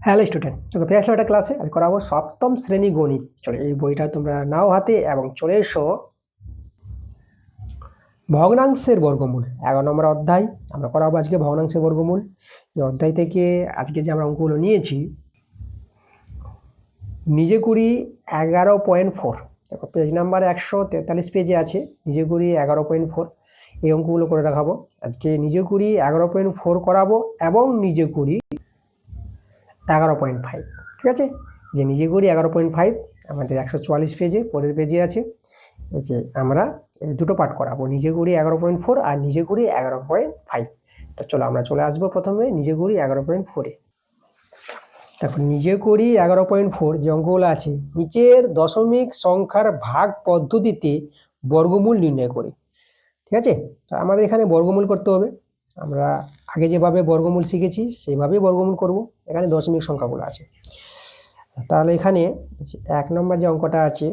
Hello student, তোকে পেয়ে আসলাম একটা ক্লাসে। আমি করাবো সপ্তম শ্রেণী গণিত। চলো এই বইটা তোমরা নাও হাতে এবং চলে এসো ভগ্নাংশের বর্গমূল 11 নম্বর অধ্যায়। আমরা করাবো আজকে ভগ্নাংশের বর্গমূল। এই অধ্যায় থেকে আজকে যে আমরা অঙ্কগুলো নিয়েছি, নিজে করি 11.4। দেখো পেজ নাম্বার 143 পেজে আছে, নিজে করি 11.4। এই অঙ্কগুলো করে দেখাবো আজকে। নিজে করি 11.4 করাবো এবং নিজে করি 11.5। ঠিক আছে, যে নিজে করি 11.5 আমাদের 144 পেজে পরের পেজে আছে। এই যে আমরা দুটো পার্ট করাবো, নিজে করি 11.4 আর নিজে করি 11.5। তো চলো আমরা চলে আসবো প্রথমে নিজে করি 11.4-এ। দেখো নিজে করি 11.4 যে অঙ্কগুলো আছে, নিচের দশমিক সংখ্যার ভাগ পদ্ধতিতে বর্গমূল নির্ণয় করি। ঠিক আছে, তো আমাদের এখানে বর্গমূল করতে হবে। আমরা আগে যেভাবে বর্গমূল শিখেছি সেভাবেই বর্গমূল করব। এখানে দশমিক সংখ্যাগুলো আছে, তাহলে এখানে 1 নম্বর যে অঙ্কটা আছে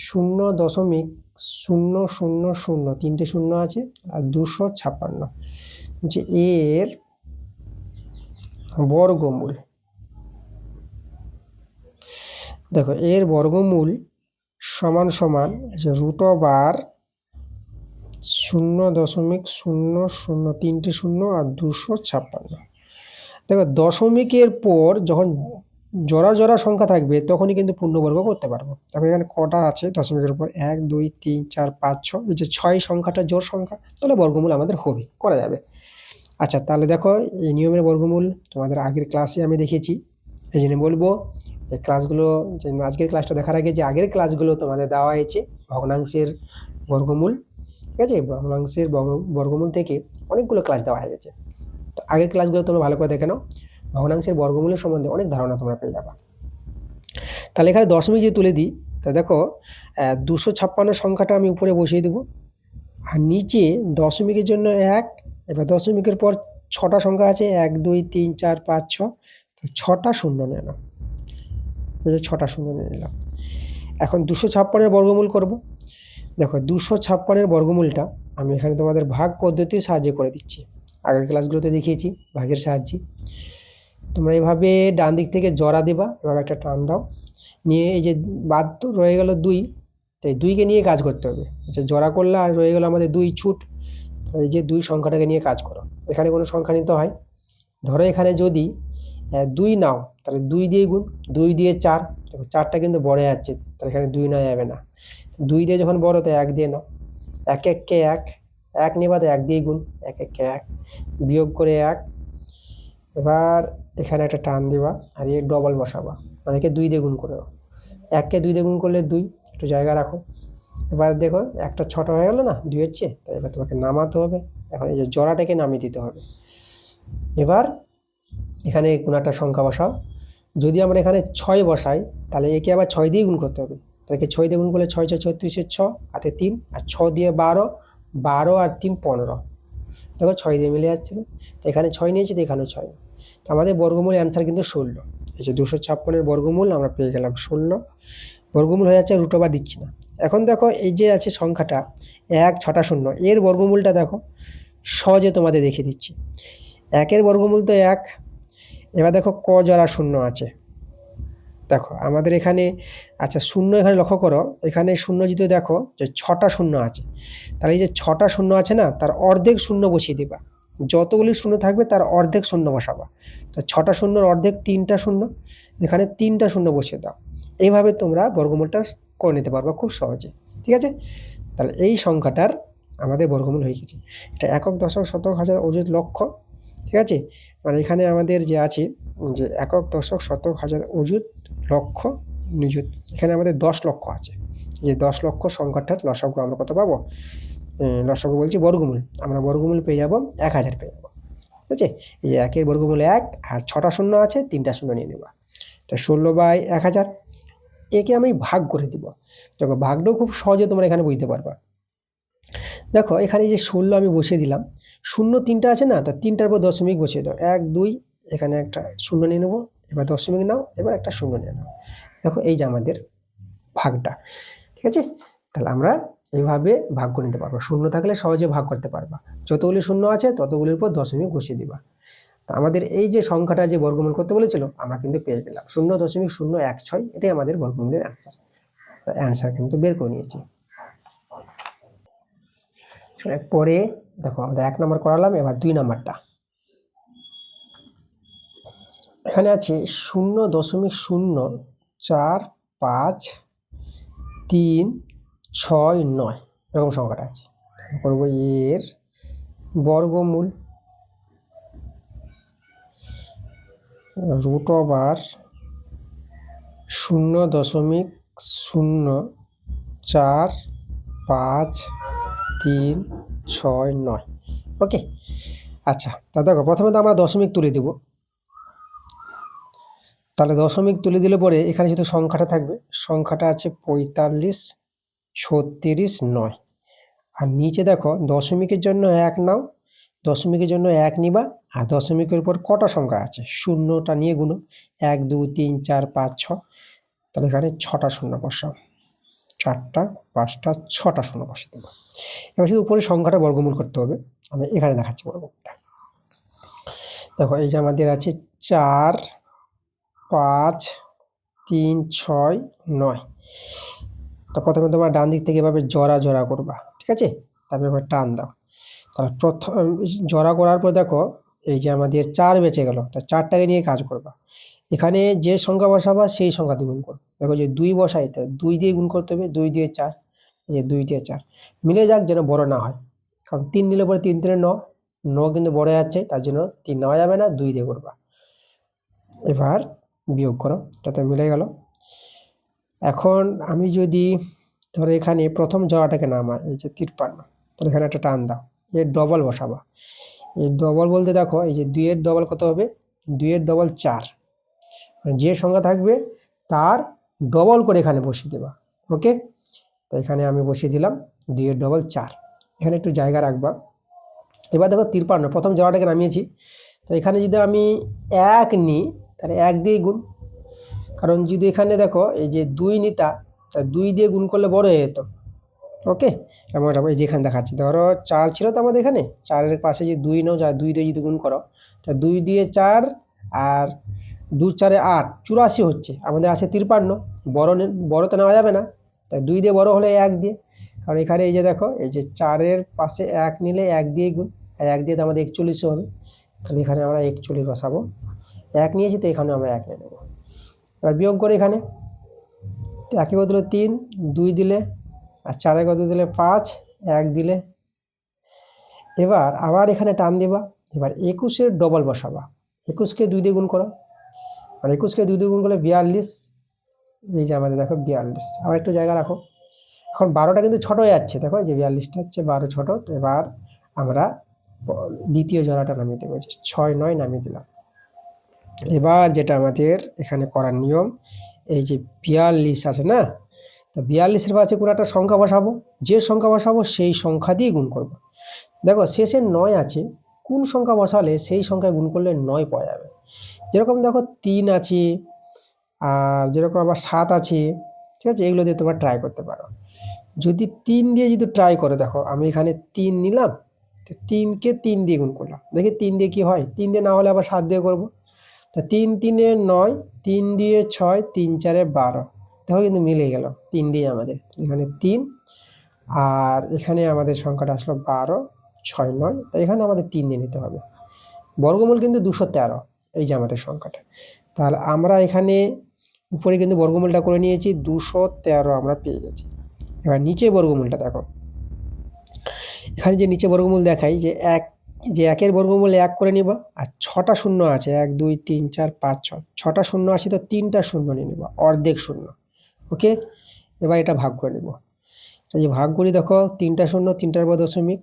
0.000, তিনটে শূন্য আছে আর 256 হচ্ছে এর বর্গমূল। দেখো এর বর্গমূল সমান সমান √0.00, তিনটে শূন্য আর 256। দেখো দশমিকের পর যখন জোড়া জোড়া সংখ্যা থাকবে তখনই কিন্তু পূর্ণবর্গ করতে পারবো। দেখো এখানে কটা আছে দশমিকের উপর, 1 2 3 4 5 6, এই যে 6 সংখ্যাটা জোড় সংখ্যা, তাহলে বর্গমূল আমাদের হবে, করা যাবে। আচ্ছা তাহলে দেখো এই নিয়মের বর্গমূল তোমাদের আগের ক্লাসে আমি দেখিয়েছি, এই জন্য বলবো যে ক্লাসগুলো, যে আজকের ক্লাসটা দেখার আগে যে আগের ক্লাসগুলো তোমাদের দেওয়া হয়েছে ভগ্নাংশের বর্গমূল। ঠিক আছে, ভগ্নাংশের বর্গমূল থেকে অনেকগুলো ক্লাস দেওয়া হয়ে গেছে। তো আগের ক্লাসগুলো তোমরা ভালো করে দেখে নাও, ভগ্নাংশের বর্গমূলের সম্বন্ধে অনেক ধারণা তোমরা পেয়ে যাবা। তাহলে এখানে দশমিক যে তুলে দিই, তা দেখো 256 সংখ্যাটা আমি উপরে বসিয়ে দেবো আর নিচে দশমিকের জন্য 1। এবার দশমিকের পর 6টা সংখ্যা আছে, 1 2 3 4 5 6, 6টা শূন্য নিলাম। এই যে 6টা শূন্য নিয়ে নিলাম। এখন 256-এর বর্গমূল করব। দেখো 256-এর বর্গমূলটা আমি এখানে তোমাদের ভাগ পদ্ধতির সাহায্যে করে দিচ্ছি। আগের ক্লাসগুলোতে দেখিয়েছি ভাগের সাহায্যে। তোমরা এইভাবে ডান দিক থেকে জোড়া দেবা, এভাবে একটা টান দাও, নিয়ে এই যে বাদ তো রয়ে গেল 2, তাই 2কে নিয়ে কাজ করতে হবে। আচ্ছা জোড়া করলে আর রয়ে গেল আমাদের 2 ছুট, এই যে 2 সংখ্যাটাকে নিয়ে কাজ করো। এখানে কোনো সংখ্যা নিতে হয়, ধরো এখানে যদি 2 নাও তাহলে 2 দিয়ে গুণ, 2 দিয়ে 4, দেখো 4টা কিন্তু বড় যাচ্ছে, তাহলে এখানে 2 নেওয়া যাবে না। 2 দিয়ে যখন বড় তো 1 দিয়ে নাও, 1 1 কে 1, 1 নেবা তো 1 দিয়ে গুণ, 1 1 কে 1, বিয়োগ করে 1। এবার এখানে একটা টান দিবা আর এর ডবল বসাবা, মানে 2 দিয়ে গুণ করে, 1কে 2 দিয়ে গুণ করলে 2, একটু জায়গা রাখো। এবার দেখো একটা 6টা হয়ে গেল না 2 এর চেয়ে, তাই এবার তোমাকে নামাতে হবে। এখন এই যে জোড়াটাকে নামিয়ে দিতে হবে। এবার এখানে কোনো একটা সংখ্যা বসাও। যদি আমরা এখানে 6 বসাই তাহলে একে আবার 6 দিয়ে গুণ করতে হবে, তাহলে 6 দিয়ে গুণ করলে 6 6 36, 6 হাতে 3 আর 6 দিয়ে 12, 12 আর 3 15। দেখো 6 দিয়ে মিলে যাচ্ছে না, তো এখানে 6 নিয়েছি তো এখানেও 6। তো আমাদের বর্গমূল অ্যান্সার কিন্তু 16। এই যে 256-এর বর্গমূল আমরা পেয়ে গেলাম 16। বর্গমূল হয়ে যাচ্ছে, √/, দিচ্ছি না। এখন দেখো এই যে আছে সংখ্যাটা 1 6টা শূন্য, এর বর্গমূলটা দেখো সহজে তোমাদের দেখিয়ে দিচ্ছি। 1-এর বর্গমূল তো 1। এবার দেখো ক জোড়া শূন্য আছে, দেখো আমাদের এখানে, আচ্ছা শূন্য এখানে লক্ষ্য করো, এখানে শূন্য যদি দেখো যে 6টা শূন্য আছে, তাহলে এই যে 6টা শূন্য আছে না, তার অর্ধেক শূন্য বসিয়ে দেবা। যতগুলি শূন্য থাকবে তার অর্ধেক শূন্য বসাবা। তো 6টা শূন্যর অর্ধেক 3টা শূন্য, এখানে 3টা শূন্য বসিয়ে দাও। এইভাবে তোমরা বর্গমূলটা করে নিতে পারবা খুব সহজে। ঠিক আছে, তাহলে এই সংখ্যাটার আমাদের বর্গমূল হয়ে গেছে। এটা একক, দশক, শতক, হাজার, অযুত, লক্ষ। ঠিক আছে, মানে এখানে আমাদের যে আছে যে একক, দশক, শতক, হাজার, অযুত, লক্ষ, নিযুত, এখানে আমাদের 10 লক্ষ আছে। যে 10 লক্ষ সংখ্যাটার লসাগু আমরা কত পাবো, লসাগু বলছি বর্গমূল, আমরা বর্গমূল পেয়ে যাবো 1000 পেয়ে যাবো। ঠিক আছে, এই যে 1-এর বর্গমূল 1 আর 6টা শূন্য আছে, 3টা শূন্য নিয়ে নেবা, তা 16/1000। একে আমি ভাগ করে দিব। দেখো ভাগটাও খুব সহজে তোমরা এখানে বুঝতে পারবা। দেখো এখানে যে 16 আমি বসিয়ে দিলাম, শূন্য 3টা আছে না, তা 3টার পর দশমিক বসিয়ে দাও, 1 2, এখানে একটা শূন্য নিয়ে নেবো, এবার দশমিক নাও, এবার একটা শূন্য নিয়ে নাও। দেখো এই যে আমাদের ভাগটা। ঠিক আছে, তাহলে আমরা এইভাবে ভাগ করে নিতে পারবো। শূন্য থাকলে সহজে ভাগ করতে পারবা, যতগুলি শূন্য আছে ততগুলির পর দশমিক বসিয়ে দিবা। তা আমাদের এই যে সংখ্যাটা যে বর্গমূল করতে বলেছিল আমরা কিন্তু পেয়ে গেলাম 0.016, এটাই আমাদের বর্গমূলের অ্যান্সার। অ্যান্সার কিন্তু বের করে নিয়েছি। পরে দেখো আমাদের 1 নম্বর করালাম, এবার 2 নম্বরটা। এখানে আছে 0.04539 এরকম সংখ্যাটা আছে। করবো এর বর্গমূল √0.04539 ওকে। আচ্ছা, তা দেখো প্রথমে তো আমরা দশমিক তুলে দেব। তাহলে দশমিক তুলে দিলে পরে এখানে যেহেতু সংখ্যাটা থাকবে, সংখ্যাটা আছে 45, 36, 9। আর নিচে দেখো দশমিকের জন্য 1 নাও, দশমিকের জন্য 1 নিবা, আর দশমিকের উপর কটা সংখ্যা আছে শূন্যটা নিয়ে গুনো, 1 2 3 4 5 6। তাহলে এখানে 6টা শূন্য বসাও, 4টা 5টা 6টা শূন্য বসিয়ে দেবো। এবার শুধু উপরে সংখ্যাটা বর্গমূল করতে হবে। আমি এখানে দেখাচ্ছি বর্গমূলটা। দেখো এই যে আমাদের আছে 4 5 3 6 9। তো প্রথমে তোমরা ডান দিক থেকে এভাবে জোড়া জোড়া করবা, ঠিক আছে? তারপরে এবার টান দাও। তাহলে প্রথম জোড়া করার পর দেখো এই যে আমাদের 4 বেঁচে গেল, তা 4টাকে নিয়ে কাজ করবা। এখানে যে সংখ্যা বসাবা সেই সংখ্যা দিয়ে গুণ করো। দেখো যে 2 বসাইতে 2 দিয়ে গুণ করতে হবে, 2 দিয়ে 4, এই যে 2 দিয়ে 4 মিলে যাক, যেন বড় না হয়। কারণ 3 নিলে পরে 3 3 9, 9 কিন্তু বড় যাচ্ছে, তার জন্য 3 নেওয়া যাবে না, 2 দিয়ে করবা। এবার বিয়োগ করো, এটাতে মিলে গেল। এখন আমি যদি ধরো এখানে প্রথম জোড়াটাকে নামাই, এই যে 53, তাহলে এখানে একটা টান দাও, এর ডবল বসাবা। এর ডবল বলতে দেখো এই যে 2 এর ডবল কত হবে, 2 এর ডবল 4। যে সংখ্যা থাকবে তার ডবল করে এখানে বসিয়ে দেবা। ওকে, তো এখানে আমি বসিয়ে দিলাম 2 এর ডবল 4। এখানে একটু জায়গা রাখবা। এবার দেখো 53 প্রথম জোড়াটাকে নামিয়েছি, তো এখানে যদি আমি 1 নিই তাহলে 1 দিয়ে গুণ। কারণ যদি এখানে দেখো এই যে 2 নিতা, তা 2 দিয়ে গুণ করলে বড় হয়ে যেত। ওকে, এমন এই যে এখানে দেখাচ্ছি, ধরো 4 ছিল তো আমাদের এখানে, 4-এর পাশে যে 2 নাও, যা 2 দিয়ে যদি গুণ করো, তা 2 দিয়ে 4 আর 2 4 8, 84 হচ্ছে। আমাদের আছে 53, বড় তো নেওয়া যাবে না, তাই 2 দিয়ে বড় হলে 1 দিয়ে। কারণ এখানে এই যে দেখো এই যে 4-এর পাশে 1 নিলে 1 দিয়ে গুণ, আর 1 দিয়ে তো আমাদের 41 হবে। তাহলে এখানে আমরা 41 বসাবো, 1 নিয়েছি তো এখানে আমরা 1 নিয়ে নেবো। এবার বিয়োগ করে এখানে 1 কত দিলে 3, 2 দিলে, আর 4 কত দিলে 5, 1 দিলে। এবার আবার এখানে টান দিবা। এবার 21-এর ডবল বসাবা, 21কে 2 দিয়ে গুণ করো, আর 21কে 2 দিয়ে গুণ করলে 42। এই যে আমাদের দেখো 42। আবার একটু জায়গা রাখো। এখন 12টা কিন্তু ছোট হয়ে যাচ্ছে, দেখো যে 42টা হচ্ছে 12 ছোট। তো এবার আমরা দ্বিতীয় জোড়াটা নামিয়ে দেবো, 6 9 নামিয়ে দিলাম। এবার যেটা আমাদের এখানে করার নিয়ম, এই যে 42 আছে না, তো 42-এর পাশে কোনো একটা সংখ্যা বসাবো, যে সংখ্যা বসাবো সেই সংখ্যা দিয়ে গুণ করব। দেখো শেষে 9 আছে, কোন সংখ্যা বসালে সেই সংখ্যায় গুণ করলে 9 পাওয়া যাবে। যেরকম দেখো 3 আছে, আর যেরকম আবার 7 আছে, ঠিক আছে? এগুলো দিয়ে তোমরা ট্রাই করতে পারো। যদি 3 দিয়ে যদি ট্রাই করো, দেখো আমি এখানে 3 নিলাম, তো 3কে 3 দিয়ে গুণ করলাম, দেখি 3 দিয়ে কি হয়। 3 দিয়ে না হলে আবার 7 দিয়ে করবো। তা 3 3 এ 9, 3 দিয়ে 6, 3 4 এ 12। দেখো কিন্তু মিলে গেল, 3 দিয়ে আমাদের এখানে 3, আর এখানে আমাদের সংখ্যাটা আসলো 12 6 9। তাই এখানে আমাদের 3 দিয়ে নিতে হবে। বর্গমূল কিন্তু 213, এই যে আমাদের সংখ্যাটা। তাহলে আমরা এখানে উপরে কিন্তু বর্গমূলটা করে নিয়েছি, 213 আমরা পেয়ে গেছি। এবার নিচে বর্গমূলটা দেখো, এখানে যে নিচে বর্গমূল দেখাই যে 1, যে 1-এর বর্গমূল 1 করে নিবা, আর 6টা শূন্য আছে, 1 2 3 4 5 6, 6টা শূন্য আছে, তো 3টা শূন্য নিয়ে নেবা, অর্ধেক শূন্য। ওকে, এবার এটা ভাগ করে নেব। এই যে ভাগ করি, দেখো 3টা শূন্য, 3টার পর দশমিক।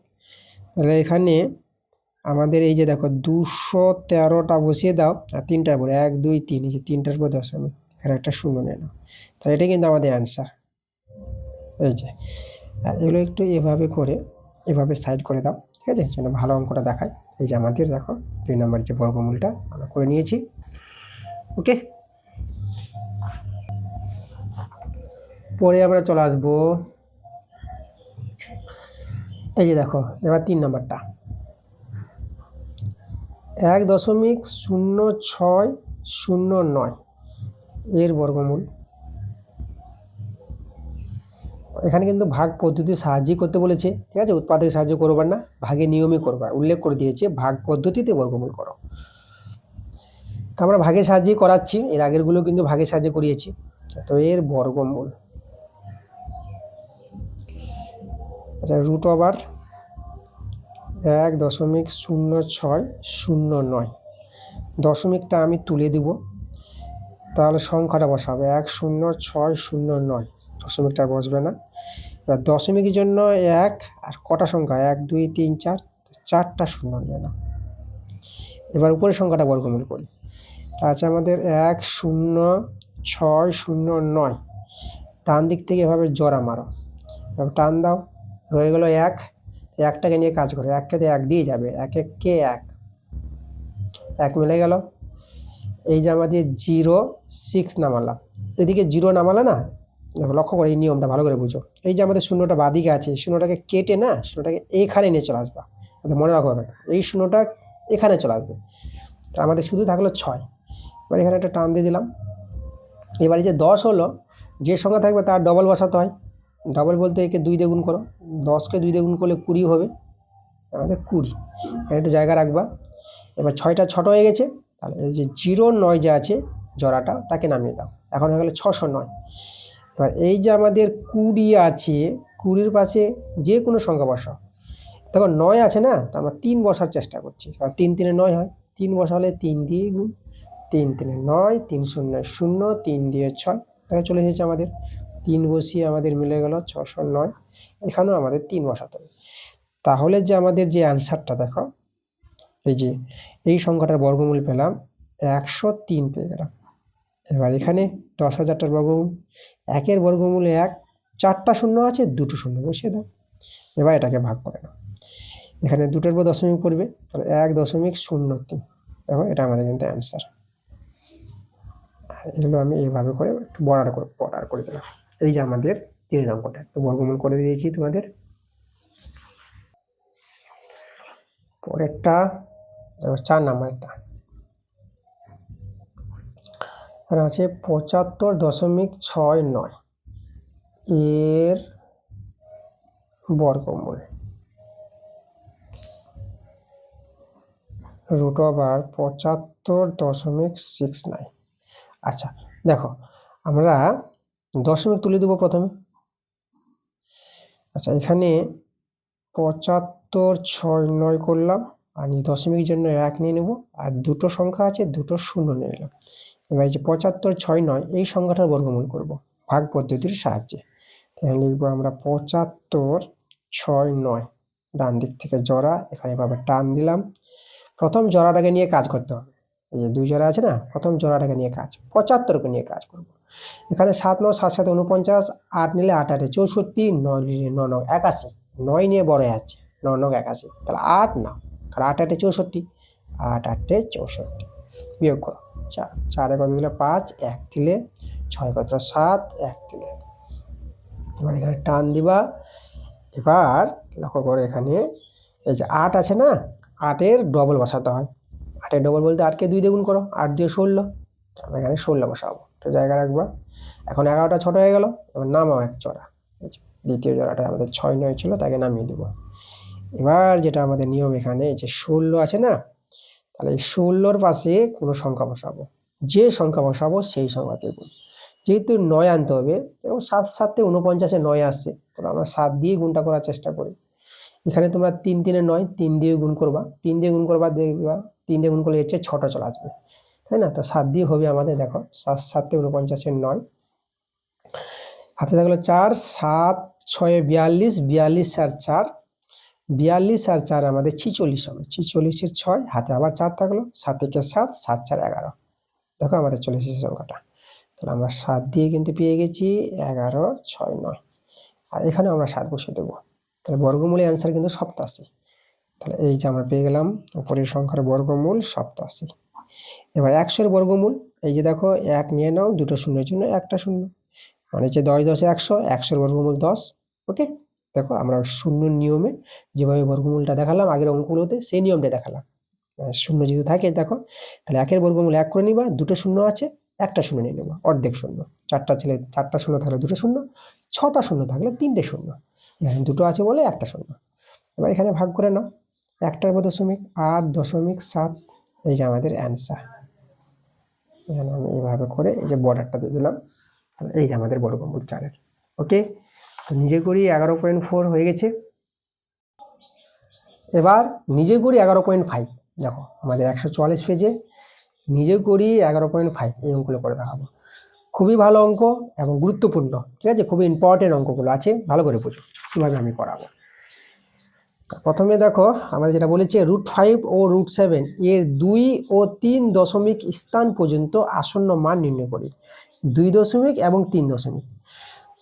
তাহলে এখানে আমাদের এই যে দেখো 213টা বসিয়ে দাও, আর 3টার পরে 1 2 3, এই যে 3টার পর দশমিক, এর একটা শূন্য নিয়ে নাও। তাহলে এটা কিন্তু আমাদের অ্যান্সার। এই যে, আর এগুলো একটু এভাবে করে এভাবে সাইড করে দাও, ঠিক আছে, যেন ভালো অঙ্কটা দেখায়। এই যে আমাদের দেখো 2 নম্বর যে বর্গমূলটা আমরা করে নিয়েছি। ওকে, পরে আমরা চলে আসবো এই যে দেখো এবার 3 নম্বরটা। 1.0609 এর বর্গমূল। এখানে কিন্তু ভাগ পদ্ধতির সাহায্যে করতে বলেছে, ঠিক আছে, উৎপাদকের সাহায্য করবার না, ভাগের নিয়মই করবা, উল্লেখ করে দিয়েছে ভাগ পদ্ধতিতে বর্গমূল করো। তো আমরা ভাগের সাহায্যেই করাচ্ছি, এর আগেরগুলো কিন্তু ভাগের সাহায্যে করিয়েছি। তো এর বর্গমূল, আচ্ছা, √1.0609, দশমিকটা আমি তুলে দিব, তাহলে সংখ্যাটা বসাবে 10609, দশমিকটা বসবে না। এবার দশমিকের জন্য 1 আর কটা সংখ্যা, 1 2 3 4, 4টা শূন্য নিয়ে নাও। এবার উপরের সংখ্যাটা বর্গমূল করি। আচ্ছা, আমাদের 10609, ডান দিক থেকে এভাবে জোড়া মারো, এভাবে টান দাও, রয়ে গেল 1, একটাকে নিয়ে কাজ করো, 1কে তো 1 দিয়ে যাবে, 1 1 কে 1, 1 মিলে গেল। এই যে আমাদের 06 নামালাম, এদিকে 0 নামালে না, দেখো লক্ষ্য করে এই নিয়মটা ভালো করে বুঝো। এই যে আমাদের শূন্যটা বাদিকে আছে, এই শূন্যটাকে কেটে না, শূন্যটাকে এখানে নিয়ে চলে আসবা, মনে রাখো এই শূন্যটা এখানে চলে আসবে। তো আমাদের শুধু থাকলো 6। এবার এখানে একটা টান দিয়ে দিলাম। এবারে যে 10 হলো, যে সংখ্যা থাকবে তার ডবল বসাতে হয়। ডবল বলতে একে 2 দিয়ে গুণ করো, 10কে 2 দিয়ে গুণ করলে 20 হবে, আমাদের 20। একটা জায়গা রাখবা। এবার 6টা ছোট হয়ে গেছে, তাহলে এই যে 09 যে আছে জোড়াটা, তাকে নামিয়ে দাও, এখন হয়ে গেল 609। এবার এই যে আমাদের 20 আছে, 20-র পাশে যে কোনো সংখ্যা বসাও। দেখো 9 আছে না, তো আমরা 3 বসার চেষ্টা করছি, কারণ 3 3 9 হয়, 3 বসালে 3 দিয়ে গুণ, 3 3 9, 3 0 0, 3 দিয়ে 6, তাহলে চলে এসেছে আমাদের 3 বসিয়ে আমাদের মিলে গেল 609। এখানেও আমাদের 3 বসাতে হবে। তাহলে যে আমাদের যে অ্যান্সারটা দেখো, এই যে এই সংখ্যাটার বর্গমূল পেলাম 103 পেয়ে গেলাম। এবার এখানে 10,000টার বর্গমূল, 1-এর বর্গমূল 1, 4টা শূন্য আছে, 2টো শূন্য বসিয়ে দাও। এবার এটাকে ভাগ করে নাও, এখানে 2টোর উপর দশমিক পড়বে, তাহলে 1.03। দেখো এটা আমাদের কিন্তু অ্যান্সার। এগুলো আমি এইভাবে করে একটু বর্ডার করে দিলাম। এই যে আমাদের 3 অঙ্কটা, তো বর্গমূল করে দিয়েছি তোমাদের। পরেরটা 4 নাম্বারটা, এখানে আছে 75.69 এর বর্গমূল। √75.69। আচ্ছা দেখো, আমরা দশমিক তুলে দেবো প্রথমে। আচ্ছা, এখানে 75.69 করলাম, আর দশমিকের জন্য 1 নিয়ে নেব, আর 2টো সংখ্যা আছে, 2টো শূন্য নিয়ে নিলাম। এবার যে 75.69 এই সংখ্যাটার বর্গমূল করব ভাগ পদ্ধতির সাহায্যে। তাহলে লিখবো আমরা 75.69, ডান দিক থেকে জোড়া, এখানে এভাবে টান দিলাম। প্রথম জোড়াটাকে নিয়ে কাজ করতে হবে, এই যে 2 জোড়া আছে না, প্রথম জোড়াটাকে নিয়ে কাজ, 75কে নিয়ে কাজ করব। এখানে 7 9 7 7 49, 8 নিলে 8 8 64, 9 নিলে 9 9 81, 9 নিয়ে বড় যাচ্ছে, 9 9 81, তাহলে 8 না, কারণ 8 8 64, 8 8 64, বিয়োগ করো, 4 4 কত দিলে 5, 1 দিলে 6 কত 7, 1 দিলে। এবার এখানে টান দিবা। এবার লক্ষ্য করো, এখানে এই যে 8 আছে না, 8-এর ডবল বসাতে হয়। 8-এর ডবল বলতে 8কে 2 দিয়ে গুণ করো, 8 দিয়ে 16, আমরা এখানে 16 বসাবো, তো জায়গা রাখবা। এখন 11টা ছোট হয়ে গেল, এবার নামাও এক জোড়া, দ্বিতীয় জোড়াটা আমাদের 6 9 ছিল, তাকে নামিয়ে দেবো। এবার যেটা আমাদের নিয়ম, এখানে এই যে 16 আছে না, তাহলে এই 16-র পাশে কোনো সংখ্যা বসাবো, যে সংখ্যা বসাবো সেই সংখ্যাতে গুণ। যেহেতু 9 আনতে হবে, এবং 7 7 49-এ 9 আসছে, তাহলে আমরা 7 দিয়ে গুণটা করার চেষ্টা করি। এখানে তোমরা 3 3 9, 3 দিয়ে গুণ করবা, 3 দিয়ে গুণ করবা, দেখবা 3 দিয়ে গুণ করলে এর চেয়ে ছোটো চলে আসবে, তাই না? তো 7 দিয়ে হবে আমাদের, দেখো 7 7 49-এ 9, হাতে থাকলো 4, 7 6 42, 42 আর 4, 42 আর 4 আমাদের 46 হবে, 46-এর 6, হাতে আবার 4 থাকলো, 7 একে 7, 7 4 11, দেখো আমাদের চলে এসেছে সংখ্যাটা। তাহলে আমরা 7 দিয়ে কিন্তু পেয়ে গেছি 11 6 9, আর এখানে আমরা 7 বসিয়ে দেবো, তাহলে বর্গমূলের অ্যান্সার কিন্তু 87। তাহলে এই যে আমরা পেয়ে গেলাম উপরের সংখ্যার বর্গমূল 87। এবার 100-এর বর্গমূল, এই যে দেখো 1 নিয়ে নাও, 2টো শূন্যের জন্য 1টা শূন্য, মানে যে 10 10 100, 100-এর বর্গমূল 10। ওকে, দেখো আমরা শূন্য নিয়মে যেভাবে বর্গমূলটা দেখালাম আগের অঙ্কগুলোতে, সেই নিয়মটা দেখালাম। শূন্য যদি থাকে দেখো, তাহলে 1 এর বর্গমূল 1 করে নিবা, দুটো শূন্য আছে, একটা শূন্য নিয়ে নেবা, অর্ধেক শূন্য। চারটা শূন্য থাকলে দুটো শূন্য, 6টা শূন্য থাকলে 3টে শূন্য, এখানে দুটো আছে বলে একটা শূন্য। এবার এখানে ভাগ করে নাও, 1টার উপর 0.8.7, এই যে আমাদের অ্যান্সার। এখানে আমি এইভাবে করে এই যে বর্ডারটা দিয়ে দিলাম, তাহলে এই যে আমাদের বর্গমূল 4-এর। ওকে, তো নিজে করি 11.4 হয়ে গেছে। এবার নিজে করি 11.5, দেখো আমাদের 144 পেজে নিজে করি 11.5 এই অঙ্কগুলো করে দেখাবো। খুবই ভালো অঙ্ক এবং গুরুত্বপূর্ণ, ঠিক আছে, খুবই ইম্পর্টেন্ট অঙ্কগুলো আছে, ভালো করে বুঝো কীভাবে আমি করাবো। প্রথমে দেখো আমাদের যেটা বলেছে √5 ও √7 এর 2 ও 3 দশমিক স্থান পর্যন্ত আসন্ন মান নির্ণয় করি। 2 দশমিক এবং 3 দশমিক।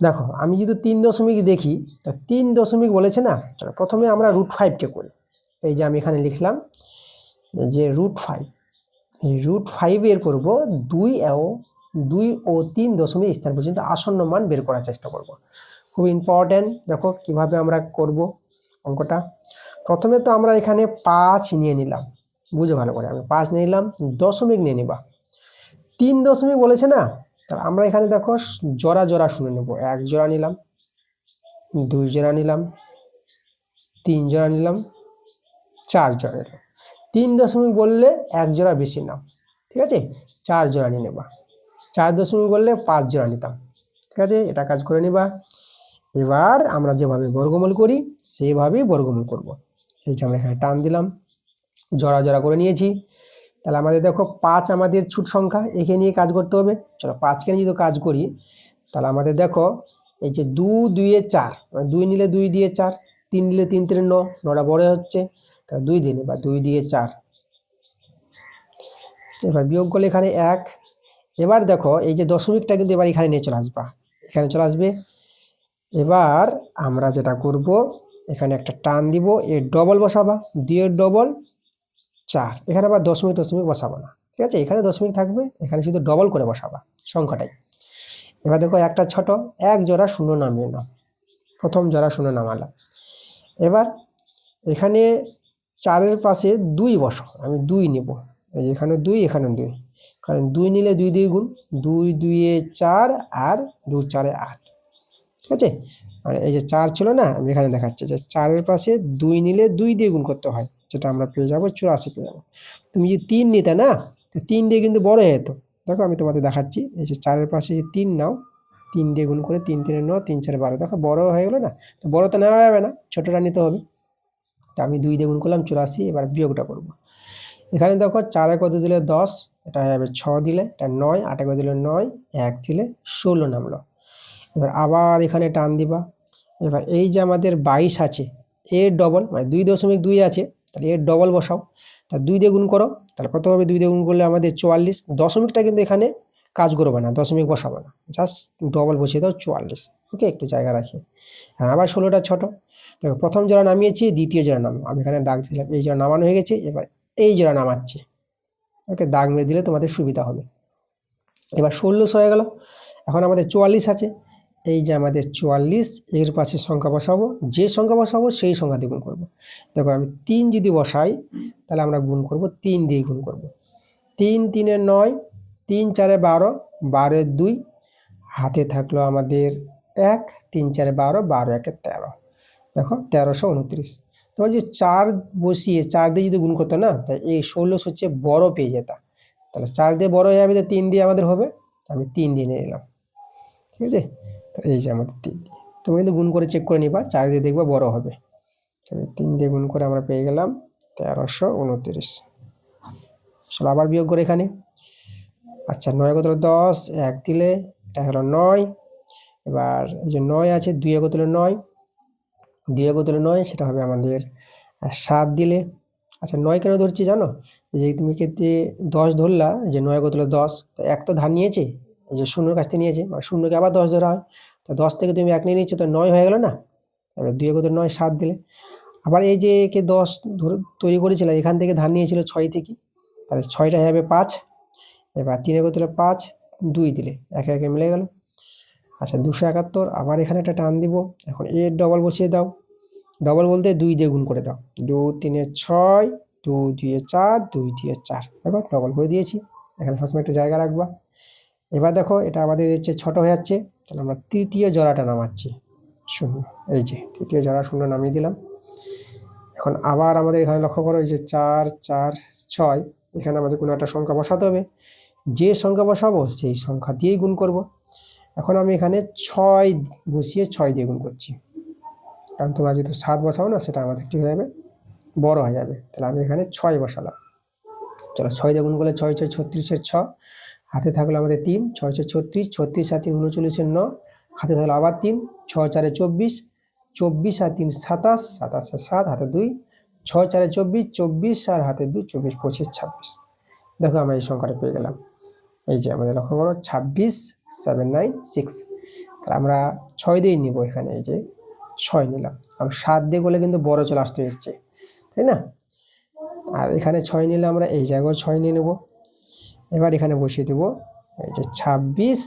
দেখো আমি যদি 3 দশমিক দেখি, তো 3 দশমিক বলেছে না, চলো প্রথমে আমরা √5কে করি। এই যে আমি এখানে লিখলাম যে √5, এই √5 এর করব 2 ও 3 দশমিক স্থান পর্যন্ত আসন্ন মান বের করার চেষ্টা করব। খুব ইম্পর্টেন্ট, দেখো কিভাবে আমরা করব অঙ্কটা। প্রথমে তো আমরা এখানে 5 নিয়ে নিলাম, বুঝে ভালো করে, আমি 5 নিয়ে নিলাম, দশমিক নিয়ে নিবা। 3 দশমিক বলেছে না, তাহলে আমরা এখানে দেখো জোড়া জোড়া শুনে নেব। 1 জোড়া নিলাম, 2 জোড়া নিলাম, 3 জোড়া নিলাম, 4 জোড়া নিলাম। 3 দশমিক বললে 1 জোড়া বেশি নাও, ঠিক আছে, 4 জোড়া নিয়ে নেবা। 4 দশমিক বললে 5 জোড়া নিতাম, ঠিক আছে, এটা কাজ করে নিবা। এবার আমরা যেভাবে বর্গমূল করি সেইভাবেই বর্গমূল করব। এই যে আমরা এখানে টান দিলাম, জোড়া জোড়া করে নিয়েছি। তাহলে আমাদের দেখো 5 আমাদের ছোট সংখ্যা, একে নিয়ে কাজ করতে হবে। চলো 5কে নিয়ে যদি কাজ করি, তাহলে আমাদের দেখো এই যে 2 2 এ 4, 2 নিলে 2 দিয়ে 4, 3 নিলে 3 3 9, 9টা বড় হচ্ছে, তাহলে 2 দিয়ে নেবা, 2 দিয়ে 4। এবার বিয়োগ করলে এখানে 1। এবার দেখো এই যে দশমিকটা কিন্তু এবার এখানে নিয়ে চলে আসবা, এখানে চলে আসবে। এবার আমরা যেটা করব, এখানে একটা টান দিব, এর ডবল বসাবা, 2 এর ডবল 4, এখানে আবার দশমিক দশমিক বসাবো না, ঠিক আছে, এখানে দশমিক থাকবে, এখানে শুধু ডবল করে বসাবা সংখ্যাটাই। এবার দেখো একটা ছোট 1 জোড়া শূন্য নামিয়ে নাও, প্রথম জোড়া শূন্য নামালাম। এবার এখানে 4-এর পাশে 2 বসাও, আমি 2 নিব, এই এখানে 2, এখানে 2, কারণ 2 নিলে 2 দিয়ে গুণ, 2 2 এ 4 আর 2 4 এ 8, ঠিক আছে। আর এই যে 4 ছিল না, আমি এখানে দেখাচ্ছি যে 4-এর পাশে 2 নিলে 2 দিয়ে গুণ করতে হয়, যেটা আমরা পেয়ে যাবো 84 পেয়ে যাবো। তুমি যদি 3 নিতে না, তো 3 দিয়ে কিন্তু বড় হয়ে যেত। দেখো আমি তোমাদের দেখাচ্ছি, এই যে 4-এর পাশে 3 নাও, 3 দিয়ে গুণ করে 3 3 9, 3 4 12, দেখো বড় হয়ে গেলো না। তো বড় তো নেওয়া যাবে না, ছোটটা নিতে হবে। তো আমি 2 দিয়ে গুণ করলাম 84, এবার বিয়োগটা করব। এখানে দেখো 4 কত দিলে 10, এটা হয়ে যাবে 6 দিলে এটা 9, 8 কত দিলে 9, 1 দিলে 16 নামলো। এবার আবার এখানে টান দিবা। এবার এই যে আমাদের 22 আছে, এর ডবল মানে 2.2 আছে, তাহলে এর ডবল বসাও, তা 2 দিয়ে গুণ করো, তাহলে কত হবে, 2 দিয়ে গুণ করলে আমাদের 44। দশমিকটা কিন্তু এখানে কাজ করবে না, দশমিক বসাবে না, জাস্ট ডবল বসিয়ে দাও 44। ওকে, একটু জায়গা রাখি। আবার 16টা ছোট, দেখো প্রথম জোড়া নামিয়েছি, দ্বিতীয় জোড়া নাম, আমি এখানে দাগ দিলাম, এই জোড়া নামানো হয়ে গেছে, এবার এই জোড়া নামাচ্ছি। ওকে, দাগ মেরে দিলে তোমাদের সুবিধা হবে। এবার 16 হয়ে গেল। এখন আমাদের 44 আছে, এই যে আমাদের 44, এর পাশে সংখ্যা বসাবো, যে সংখ্যা বসাবো সেই সংখ্যা দিয়ে গুণ করবো। দেখো আমি 3 যদি বসাই, তাহলে আমরা গুণ করব, 3 দিয়ে গুণ করব। 3 3 এ 9, 3 4 এ 12, 12 এ 2, হাতে থাকলো আমাদের 1, 3 4 এ 12, 12 1 এ 13, দেখো 1329। তোমার যে 4 বসিয়ে 4 দিয়ে যদি গুণ করতো না, তাই এই 16 হচ্ছে বড় পেয়ে যেতা। তাহলে 4 দিয়ে বড় হয়ে যাবে, 3 দিয়ে আমাদের হবে, আমি 3 দিয়ে নিয়ে নিলাম, ঠিক আছে। এই যে আমাদের 3 দিয়ে, তুমি কিন্তু গুণ করে চেক করে নিবা, 4 দিয়ে দেখবা বড় হবে। 3 দিয়ে গুণ করে আমরা পেয়ে গেলাম 1329। চলো আবার বিয়োগ করে এখানে, আচ্ছা 9 কত হলো 10, 1 দিলে এটা হলো 9। এবার এই যে 9 আছে, 2 কত হলো 9, 2 কত হলো 9, সেটা হবে আমাদের 7 দিলে। আচ্ছা 9 কেন ধরছি জানো, যে তুমি ক্ষেত্রে 10 ধরলা, যে 9 কত হলো 10, তো 1 তো ধার নিয়েছে, এই যে শূন্যর কাছ থেকে নিয়েছে, মানে শূন্যকে আবার 10 ধরা হয়, তো 10 থেকে তুমি 1 নিয়ে নিচ্ছ, তো 9 হয়ে গেল না। এবার 2 কত 9, 7 দিলে। আবার এই যে কে 10 তৈরি করেছিল, এখান থেকে ধার নিয়েছিল 6 থেকে, তাহলে 6টা হবে 5। এবার 3 কত হলো 5, 2 দিলে, একে একে মিলে গেল। আচ্ছা 271, আবার এখানে একটা টান দিব, এখন এর ডবল বসিয়ে দাও, ডবল বলতে 2 দিয়ে গুণ করে দাও, 2 3 এ 6, 2 দিয়ে 4, 2 দিয়ে 4, দেখো ডবল করে দিয়েছি। এখানে সবসময় একটা জায়গা রাখবা। এবার দেখো এটা আমাদের হচ্ছে ছোট হয়ে যাচ্ছে, তাহলে আমরা তৃতীয় জোড়াটা নামাচ্ছি 0, এই যে তৃতীয় জোড়া 0 নামিয়ে দিলাম। এখন আবার আমাদের এখানে লক্ষ্য করো, এই যে 4 4 6, এখানে আমাদের কোনো একটা সংখ্যা বসাতে হবে। যে সংখ্যা বসাবো সেই সংখ্যা দিয়েই গুণ করব। এখন আমি এখানে 6 বসিয়ে 6 দিয়ে গুণ করছি, কারণ তোমরা যেহেতু 7 বসাও না, সেটা আমাদের কী হয়ে যাবে, বড় হয়ে যাবে। তাহলে আমি এখানে 6 বসালাম। চলো 6 দিয়ে গুণ করলে 6 6 36 6, হাতে থাকলো আমাদের 3, 6 6 36, 36 আর 3 39 9, হাতে থাকলো আবার 3, 6 4 24, 24 আর 3 27, 27 আর 7, হাতে 2, 6 4 24, 24 আর হাতে 2, 24 25 26। দেখো আমরা এই সংখ্যাটা পেয়ে গেলাম। এই যে আমাদের লক্ষ্য করো 26 7 9 6। তাহলে আমরা 6 দিয়ে নিব, এখানে এই যে 6 নিলাম। আমরা 7 দিয়ে করলে কিন্তু বড় চলে আসতে এসছে, তাই না? আর এখানে 6 নিলে আমরা এই জায়গায় 6 নিয়ে নেব। এবার এখানে বসিয়ে দেব এই যে 26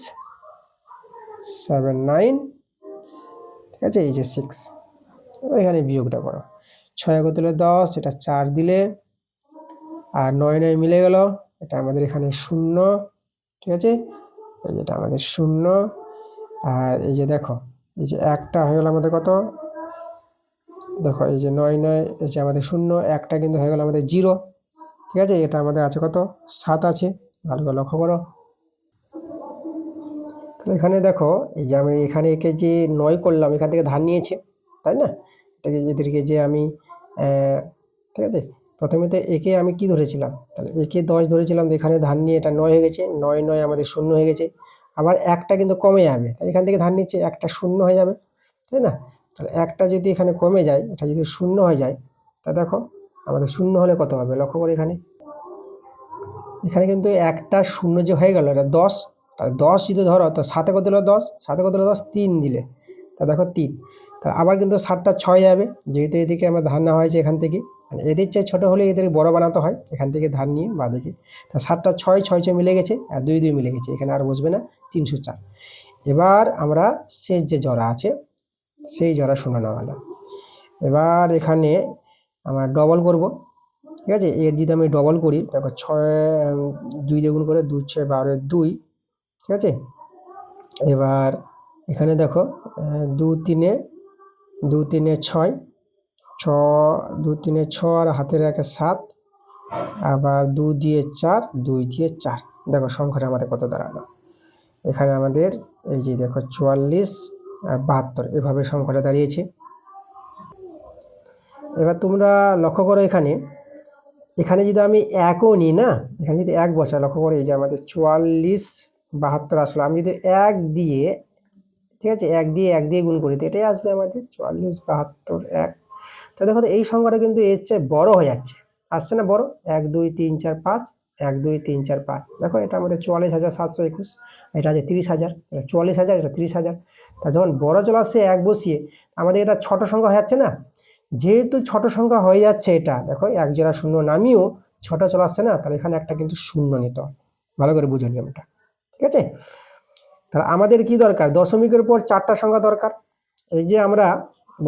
7 9, ঠিক আছে, এই যে 6। এবার এখানে বিয়োগটা করো, 6 কত হলো 10, এটা 4 দিলে, আর 9 9 মিলে গেল, এটা আমাদের এখানে 0, ঠিক আছে, এই যেটা আমাদের 0। আর এই যে দেখো, এই যে একটা হয়ে গেল আমাদের কত, দেখো এই যে 9 9, এই যে আমাদের 0, একটা কিন্তু হয়ে গেল আমাদের 0, ঠিক আছে। এটা আমাদের আছে কত, 7 আছে, ভালো করে লক্ষ্য করো। তাহলে এখানে দেখো, এই যে আমি এখানে একে যে 9 করলাম, এখান থেকে ধার নিয়েছে, তাই না? এটাকে এদেরকে যে আমি ঠিক আছে, প্রথমে তো একে আমি কি ধরেছিলাম, তাহলে একে 10 ধরেছিলাম, তো এখানে ধার নিয়ে এটা 9 হয়ে গেছে, 9 9 আমাদের 0 হয়ে গেছে। আবার একটা কিন্তু কমে যাবে, তাই এখান থেকে ধার নিচ্ছে, একটা 0 হয়ে যাবে, তাই না? তাহলে একটা যদি এখানে কমে যায়, এটা যদি 0 হয়ে যায়, তা দেখো আমাদের 0 হলে কত হবে, লক্ষ্য করে এখানে, এখানে কিন্তু একটা 0 যে হয়ে গেল, এটা 10। তাহলে 10 যদি ধরো, তো 7 কত হলো 10, 7 কত হলো 10, 3 দিলে, তা দেখো 3। তাহলে আবার কিন্তু 7টা 6 যাবে, যেহেতু এদিকে আমার ধার নেওয়া হয়েছে এখান থেকে, মানে এদের চেয়ে ছোটো হলে এদের বড় বানাতে হয়, এখান থেকে ধার নিয়ে বা দেখি। তা 7টা 6 6 6 মিলে গেছে, আর 2 2 মিলে গেছে, এখানে আর বসবে না, 304। এবার আমরা শেষ যে জোড়া আছে, সেই জোড়া 0 নামালাম। এবার এখানে আমরা ডবল করব, ঠিক আছে। এর যদি আমি ডবল করি, দেখো 6 2 দিয়ে গুণ করে 2 6 12 2, ঠিক আছে। এবার এখানে দেখো 2 3 2 3 6 6, 2 3 6, আর হাতের একে 7, আবার 2 দিয়ে 4, 2 দিয়ে 4। দেখো সংখ্যাটা আমাদের কত দাঁড়ালো, এখানে আমাদের এই যে দেখো 44 আর 72, এভাবে সংখ্যাটা দাঁড়িয়েছে। এবার তোমরা লক্ষ্য করো, এখানে এখানে যদি আমি একও নিই না, এখানে যদি 1 বসাই, লক্ষ্য করো এই যে আমাদের 44 72 আসলো। আমি যদি 1 দিয়ে, ঠিক আছে, 1 দিয়ে গুণ করি, তো এটাই আসবে আমাদের 44 72 1। তো দেখো এই সংখ্যাটা কিন্তু এর চেয়ে বড় হয়ে যাচ্ছে, আসছে না বড়, 1 2 3 4 5, 1 2 3 4 5। দেখো এটা আমাদের 44,721, এটা আছে 30,000, 44,000, এটা 30,000। তা যখন বড় চলে আসছে 1 বসিয়ে, আমাদের এটা ছোট সংখ্যা হয়ে যাচ্ছে না। যেহেতু ছোট সংখ্যা হয়ে যাচ্ছে, এটা দেখো 1 জোড়া 0 নামিয়েও ছোট চলে আসছে না, তাহলে এখানে একটা কিন্তু 0 নিতে হবে, ভালো করে বুঝে নিয়মটা, ঠিক আছে। তাহলে আমাদের কি দরকার, দশমিকের উপর 4টা সংখ্যা দরকার। এই যে আমরা